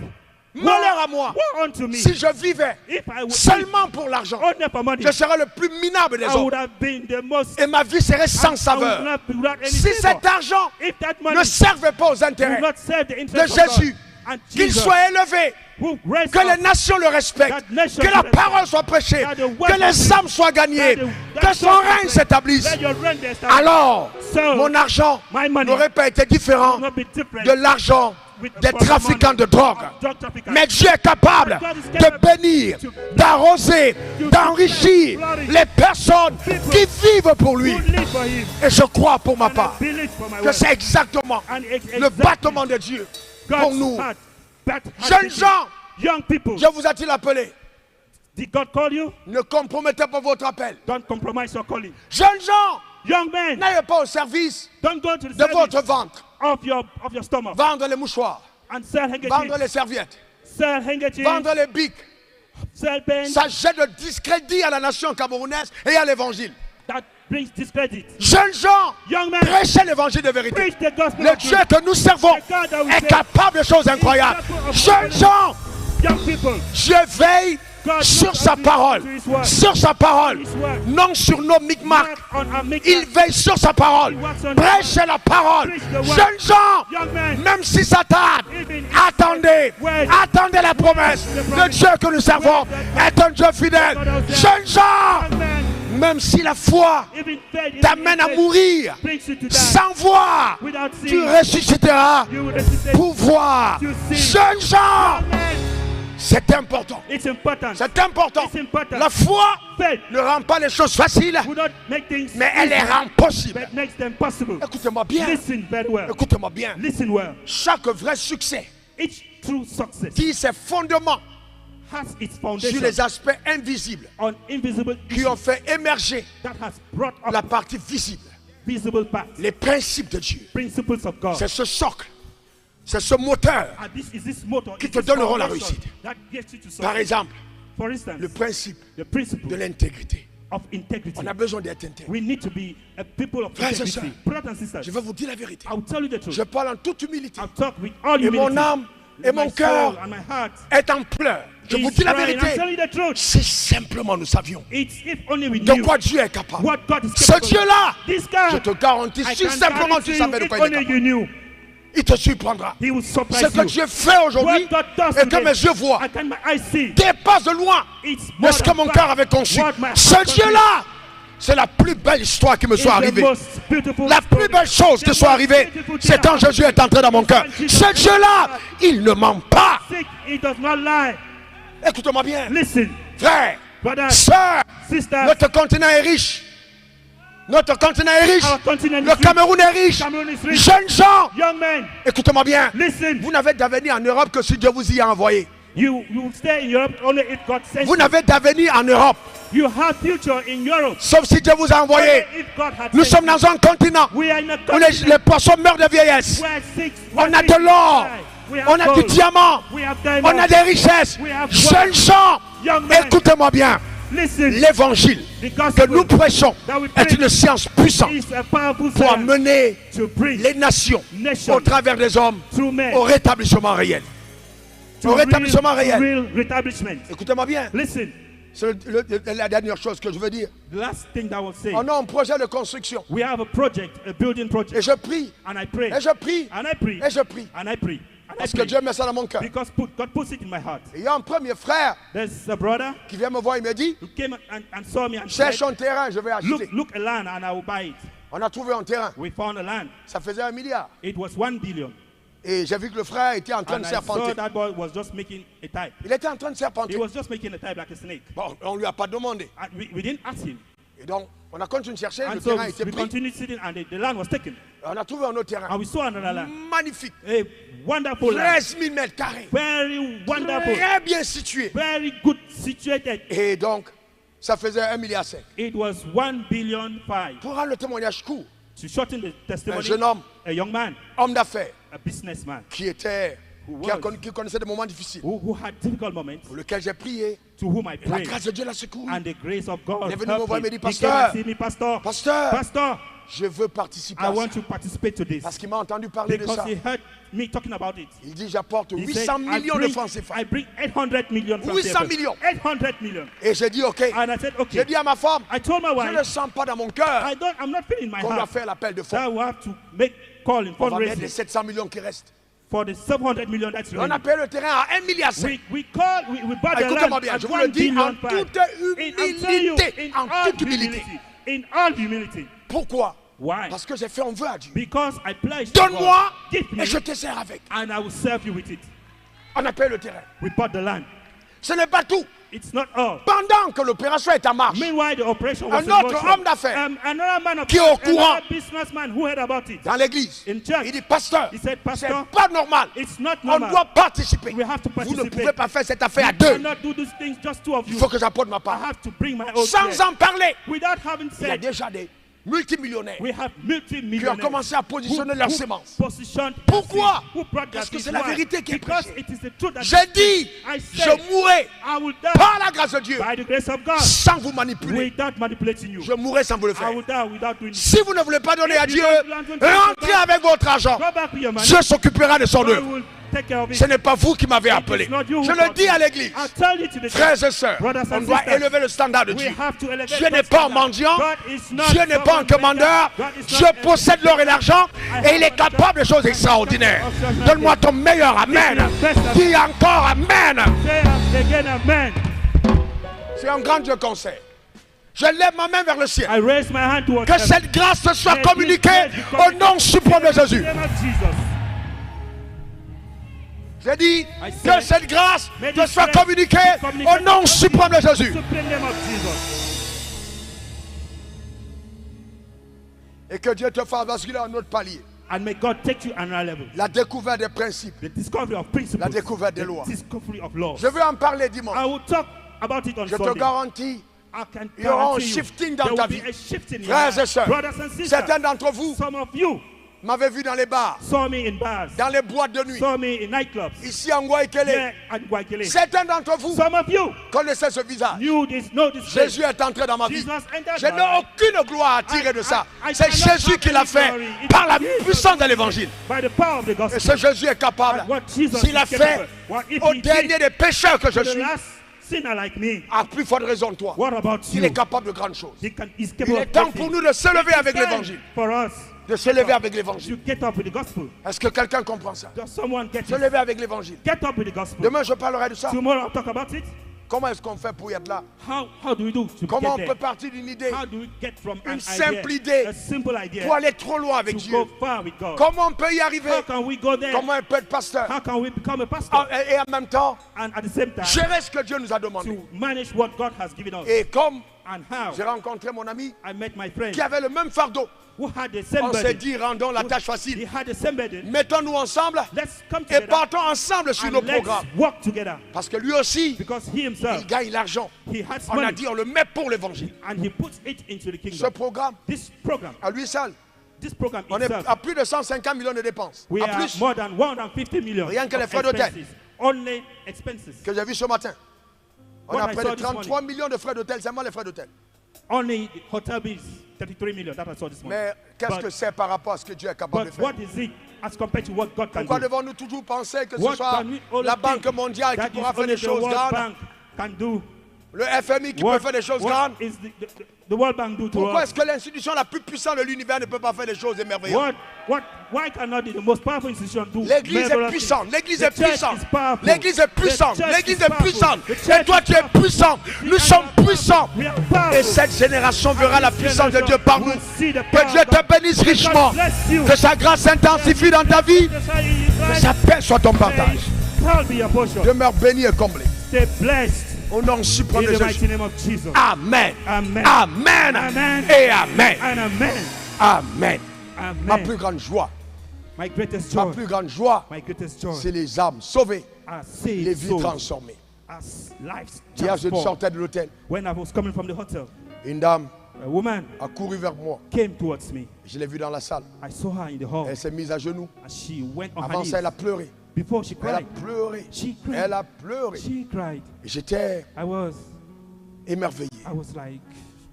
malheur à moi, woe unto me si je vivais if I would seulement pour l'argent, only for money. je serais le plus minable des I hommes. would have been the most. Et ma vie serait sans I would saveur. not be without any Si favor. cet argent If that money ne servait pas aux would intérêts not serve the de interest of Jésus, God, and qu'il Jesus, soit élevé, who raised que les up, nations le respectent, that nation que la should parole respect, soit prêchée, that the word que les should âmes soient gagnées, que son règne s'établisse. let your reign be established. Alors, So, mon argent my money n'aurait pas été différent will not be different de l'argent with the des proper trafiquants money de drogue. of drug traffickers. Mais Dieu est capable de bénir, d'arroser, d'enrichir les personnes qui vivent pour lui. Who live for him, Et je crois pour ma and I part believe for my que word. c'est exactement And le battement de Dieu pour God's nous. heart, that heart Jeunes beating. gens, Young people, je vous a-t-il appelé? did God call you? Ne compromettez pas votre appel. Don't compromise your calling. Jeunes gens, Young men, n'allez pas au service don't go to the de service votre ventre. of your stomach Vendre les mouchoirs, and sell vendre handkerchiefs, les serviettes, sell handkerchiefs, vendre les bics. sell pens. Ça jette le discrédit à la nation camerounaise et à l'évangile. That brings discredit. Jeunes gens, Young men, prêchez l'évangile de vérité. preach the gospel Le of Dieu truth. que nous servons The God that we est serve capable de choses incroyables. Jeunes gens, Young people, Dieu veille God sur looks sa unto parole, his word. sur sa parole, His word. non sur nos micmacs. Not on our Il make veille sur sa parole. He works on Prêchez la parole. Preach the word. Jeunes gens, Young men, même si ça tarde, even if attendez, wait, attendez la promesse. Le Dieu que nous servons est un Dieu fidèle. Jeunes gens, young men, même si la foi even faith, t'amène à mourir, brings you to die. sans voir, Without tu seeing, ressusciteras you will resuscitate. pour voir. To see. Jeunes gens, Young men, c'est important. it's important. C'est important. It's important. La foi Faith ne rend pas les choses faciles, will not make things mais elle les easy, rend possibles. but makes them possible. Écoutez-moi bien. Listen very well. Écoutez-moi bien. Listen well. Chaque vrai succès Each true success tire ses fondements has its sur foundation les aspects invisibles on invisible qui issues ont fait émerger that has brought up la partie visible. visible paths, Les principes de Dieu. principles of God. C'est ce socle, c'est ce moteur. And this is this motor qui is te this donneront la foundation réussite. that gets you to success. Par exemple, For instance, le principe the principle de l'intégrité. of integrity. On a besoin d'être intègre. We need to be a people of Frères et integrity. sœurs, Brothers and sisters, Je vais vous dire la vérité. I will tell you the truth. Je parle en toute humilité. I'll talk with all Et humility. mon âme et My mon cœur soul and my heart est en pleurs. Je vous is dis la crying. I'm vérité. telling you the truth. Si simplement nous savions It's if only we de knew quoi Dieu est capable. what God is Ce capable of. Dieu-là, This God, je te garantis, I si can simplement tu guarantee savais de you, quoi if il est only capable, you knew, il te surprendra. He will Ce surprise que you. Dieu fait aujourd'hui What God does et que today, mes yeux voient I can my eyes see. dépasse de loin It's de more ce que than mon far cœur avait conçu. what my heart Ce conceived. Dieu-là, c'est la plus belle histoire qui me It's soit the arrivée. most beautiful La plus story. belle chose qui The soit most arrivée, beautiful c'est quand thing Jésus est entré dans mon cœur. Ce Dieu-là, il ne ment pas. Sick, He does not lie. Écoute-moi bien. Listen, Frère, brothers, sœur, sisters, notre continent est riche. Notre continent est riche. our continent Le is rich. Cameroun est riche. Cameroon is rich. Jeunes gens, Young men, écoutez-moi bien. listen. Vous n'avez d'avenir en Europe que si Dieu vous y a envoyé. You stay in Europe only if God sends Vous you. n'avez d'avenir en Europe, You have future in Europe sauf si Dieu vous a only envoyé. if God had Nous sent sommes you. dans un continent We are in a où les continent poissons meurent de vieillesse. where six, On a de l'or, on a du diamant, we have on a diamonds. des richesses. We have Jeunes gens, Young men, écoutez-moi bien. listen. L'évangile The que gospel nous prêchons that we est preach une science puissante is a powerful pour science amener to bring les nations nations au travers des hommes through men au rétablissement réel. to Au rétablissement réel. real rétablissement. Écoutez-moi bien. Listen, C'est la dernière chose que je veux dire. the last thing that I will say. On a un projet de construction. We have a project, a building Et project, je prie, and I pray, et je prie, and I pray, et je prie. and I pray, and I Parce que pray. Dieu met ça dans mon cœur. Because God puts it in my heart. Et il y a un premier frère There's a brother qui vient me voir, il me dit, who came and saw me and cherche said, un terrain, je vais acheter. look a land and I will buy it. On a trouvé un terrain. We found a land. Ça faisait 1 milliard. It was 1 billion. Et j'ai vu que le frère était en train And de I saw serpenter. that boy was just making a type. Il était en train de He serpenter. was just making a type like a snake. Bon, on ne lui a pas demandé. And we didn't ask him. Et donc, on a continué de chercher. And Le so terrain était we pris. continued sitting and the land was taken. On a trouvé un autre terrain. And we saw another land. Magnifique. A wonderful land. 13 000 mètres carrés. Very wonderful. Très bien situé. Very good situated. Et donc, ça faisait 1,5 milliard. It was 1 billion 5. Pour rendre le témoignage court, To shorten the un testimony, jeune homme, a young man, homme d'affaires, a businessman, qui connaissait des moments difficiles, who had difficult moments, pour lesquels j'ai prié. to whom I La prayed, grâce de Dieu l'a secouru. and the grace of God Il est venu me helped voir, him. il m'a dit, He came and Pasteur, see me, Pastor, Pasteur, Pastor, je veux participer I à want ça. to participate to this. Parce qu'il m'a entendu parler de Because ça. he heard me talking about it. Il dit, j'apporte He 800 said, millions de francs CFA. I bring 800 million francs 800 CFA. millions. 800 million. Et j'ai dit, OK. And I said, okay. J'ai dit à ma femme, I told my je ne wife, sens pas dans mon cœur I'm not feeling my qu'on doit heart faire l'appel de fonds. that we have to make call in On va mettre les fundraising 700 millions qui restent. for the 700 million that's On remaining. a payé le terrain à 1,5 milliard. We bought the Écoutez-moi land bien, at je vous le 1 dis billion en toute humilité, en toute humilité. in all humility. Pourquoi? Why? Parce que j'ai fait un vœu à Dieu. Because I pledged to Donne-moi God, give me, et je te sers avec. and I will serve you with it. On a payé le terrain. We bought the land. Ce n'est pas tout. It's not all. Pendant que l'opération est en marche, Meanwhile, the operation was un in autre motion. homme d'affaires Another man of qui est au another courant businessman who heard about it. dans l'église, In church, il dit, pasteur, he said, c'est Pastor, pas normal. it's not On normal. doit participer. We have to Vous ne participate. pouvez pas faire cette affaire à You deux. cannot do these things just two of Il you. faut que j'apporte ma I part. have to bring my own Sans share. en parler, Without having il y a said, déjà des multimillionnaires we have qui ont multi-millionaires commencé à positionner leurs semences. positioned Pourquoi? who brought their Parce que seeds. c'est la Why? vérité qui est Because prêchée. it is the truth that J'ai dit, I je said, mourrai I will die par la grâce de Dieu by the grace of God sans vous manipuler. without manipulating you. Je mourrai sans vous le I faire. will die without doing it. Si vous ne voulez pas donner If à you Dieu, don't want to rentrez avec votre argent. Go back with your money. Dieu s'occupera de son God œuvre. will take care of it. Ce n'est pas vous qui m'avez It appelé. is not you who Je le brought dis me. à l'église. I'll tell you to the Frères church. et sœurs, Brothers on and doit sisters, élever le standard de we Dieu. have to elevate Dieu n'est God's pas un standard. mendiant. God is not Dieu n'est pas un someone commandeur. God is not Je a- possède l'or et l'argent et il est capable de choses extraordinaires. Donne-moi ton meilleur amen. Dis encore amen. Say again, amen. C'est un grand Dieu qu'on sait. Je lève ma main vers le ciel. I raise my hand towards Que heaven. cette grâce te soit May this communiquée grace be au nom suprême de Jésus. In the name of Jesus. J'ai dit I que said, cette grâce may te this soit grace communiquée be communicated au nom in the suprême de Jésus. supreme name of Jesus. Et que Dieu te fasse basculer à un autre palier. And may God take you another level. La découverte des principes. The discovery of principles. La découverte des lois. The discovery of laws. Je veux en parler dimanche. I will talk about it on Je te Sunday. garantis, I can il y aura un guarantee you, shifting dans there ta will be vie. a shifting in your Frères et life. sœurs, Brothers and sisters, certains d'entre vous some of you m'avaient vu dans les bars, saw me in bars, dans les boîtes de nuit, saw me in nightclubs, ici en Guaykele. here at Guaykele. Certains d'entre vous Some of you connaissaient ce visage. knew this, know this place. Jésus est entré dans ma vie. Jesus entered Je my n'ai life. aucune gloire à tirer de ça. I C'est cannot Jésus have qui l'a any fait glory. It par la is Jesus puissance de l'évangile. by the power of the Et gospel. ce Jésus est capable, And what Jesus s'il a is fait capable. What if au he dernier did des pécheurs que je to the suis, last sinner like me, à plus forte raison que toi, what about il you? est capable de grandes choses. He's Il capable est of temps great pour things. nous de se lever It's avec time l'évangile. for us De se lever avec to l'évangile. get up with the gospel. Est-ce que quelqu'un comprend ça? Does someone get Se it? lever avec l'évangile. Get up with the gospel. Demain, je parlerai de ça. Tomorrow I'll talk about it. Comment est-ce qu'on fait pour y être là? How do we do to Comment on get peut there? partir d'une idée How do we get from Une an simple idea, idée a simple idea, pour aller trop loin avec to Dieu? go far with God? Comment on peut y arriver? How can we go there? Comment on peut être pasteur? How can we become a pastor? Et en même temps, And at the same time, gérer ce que Dieu nous a demandé. to manage what God has given us. Et comme And how j'ai rencontré mon ami I met my friend qui avait le même fardeau, who had the same on s'est burden. dit, rendons la tâche He facile. had the same burden. Mettons-nous ensemble Let's come et together partons ensemble sur nos and let's programmes. work together. Parce que lui aussi, Because he himself, il gagne l'argent. he has On a money dit, on le met pour l'évangile. and he puts it into the Ce kingdom. programme, This program à lui seul, on est itself, à plus de 150 millions de dépenses. we À are plus more than 150 million Rien que les of frais d'hôtel. expenses. Only expenses. que j'ai vu ce matin. On What a I près saw de this 33 millions de frais d'hôtel, seulement les frais d'hôtel. Only the hotel bills, 33 million. That I saw this morning. Mais qu'est-ce que c'est par rapport à ce que Dieu est capable de But faire? what is it as compared to what God can Pourquoi do? devons-nous toujours penser que ce What soit can we only la think Banque mondiale qui that pourra is faire only des the choses World grandes? Bank can do? Le FMI qui peut faire des choses grandes. is the World Bank do to Pourquoi us? est-ce que l'institution la plus puissante de l'univers ne peut pas faire des choses émerveillantes? Why cannot the most powerful institution do? L'église est marvelous puissante, things? l'église The est church puissante. is powerful. L'église est puissante, The church l'église is est powerful. puissante. The church Et toi is tu es powerful. puissant. Nous We sommes are puissants. We are powerful. Et cette génération verra la puissance de Dieu par nous. Will see the Que power Dieu of God. te bénisse richement. bless you. Que sa grâce s'intensifie dans ta vie. That's why he is Que like, sa paix soit ton partage. Paul be your portion. Demeure béni et comblé. Stay blessed Au nom suprême in de the mighty Jésus. name of Jesus. Amen. Amen. Amen. Amen. Et amen. And amen. Amen. Ma Amen. plus grande joie, My greatest ma joy. plus grande joie, My greatest joy. c'est les âmes sauvées, Are les saved vies souls. transformées. As lives Hier, je transformed. sortais de l'hôtel. When I was coming from the hotel, Une dame a woman a couru vers moi. came towards me. Je l'ai vue dans la salle. I saw her in the hall. Elle s'est mise à genoux. And she went on her Avant knees. ça, elle a pleuré. Before she Elle a cried. pleuré. She cried. Elle a pleuré. She cried. Et j'étais I was émerveillé. like,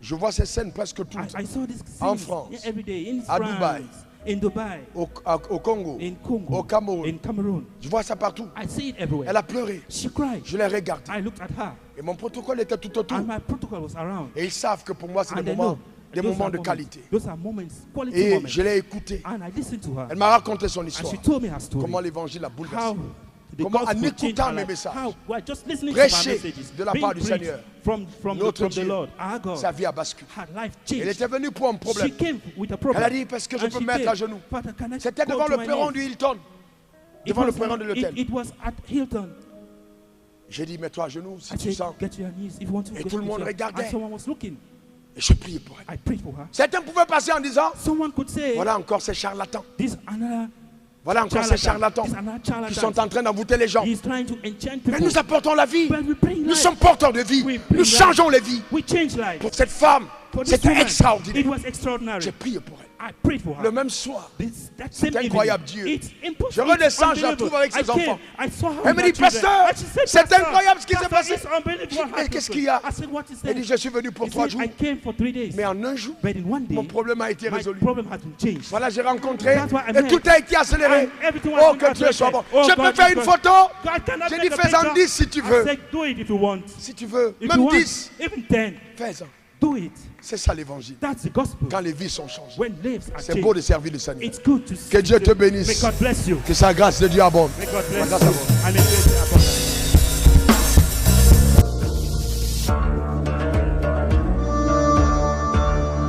Je vois ces scènes presque tout le temps. I saw this En scenes France, every day in à France, Dubaï, in Dubai, Au Congo, in Congo, au Cameroun. in Cameroon. Je vois ça partout. I see it everywhere. Elle a pleuré. She cried. Je l'ai regardée. I looked at her, Et mon protocole était tout autour. and my protocol was around. Et ils savent que pour moi, c'est And des they moments, know des those moments are de moments. qualité. Those are moments, quality Et moments. je l'ai écoutée. And I listened to her, Elle m'a raconté son and histoire. she told me her story. Comment l'évangile a bouleversé. How the Comment, en gospel changed écoutant her mes life. messages, How, while just listening prêcher to my messages, de la being part du preached Seigneur, from notre the Dieu, Lord, our God, sa vie a basculé. her life Elle changed. était venue pour un problème. She came with a Elle problem. a dit, parce que je And peux she me mettre came, à genoux. "Father, can I C'était go devant to le my perron knees?" du Hilton. It Devant le was, perron de l'hôtel. it was at Hilton. J'ai dit, mets-toi à genoux si I tu said, sens. get to your knees if you want to. Et get tout le to monde your- regardait. And someone was looking. Et je priais pour elle. I prayed for her. Certains pouvaient passer en disant, Someone could say, voilà encore ces charlatans. this another Voilà encore ces charlatan. charlatans This another qui charlatan. sont en train d'envoûter les gens. He's trying to enchant Mais people. nous apportons la vie. But we bring Nous life. sommes porteurs de vie. We bring Nous life. changeons les vies. We change lives. Pour cette femme, For this c'était woman, extraordinaire. It was extraordinary. J'ai prié pour elle. I prayed for her. Le même soir, That c'est same incroyable, evening, Dieu. It's impossible. Je redescends, It's je la unbelievable. trouve avec ses I came, enfants. I saw her Elle me with dit, her children. pasteur, And she said, c'est "Pastor, incroyable ce qui s'est Pastor, passé." it's unbelievable what Mais happened qu'est-ce to qu'il y you." a? I said, what is Elle that? dit, je suis venu pour He 3 said, jours. I came for 3 days. Mais en un jour, But in one day, mon problème a été my résolu. problem has been changed. Voilà, j'ai rencontré That's what I et meant. tout a été accéléré. And everything was Oh, been que Dieu soit bon. accelerated. Oh, Je peux God faire is une good. photo. God cannot J'ai take dit, a fais-en picture. 10 si tu I veux. said, do it if you want. Si tu veux, If même you want, 10, even 10, fais-en. do it. C'est ça l'évangile. That's the gospel. Quand les vies sont changées. When lives are C'est changed, beau de servir le Seigneur. it's good to see. Que Dieu te May bénisse. God bless you. Que sa grâce de Dieu abonde. May God La bless grâce you. abonde. And may grace be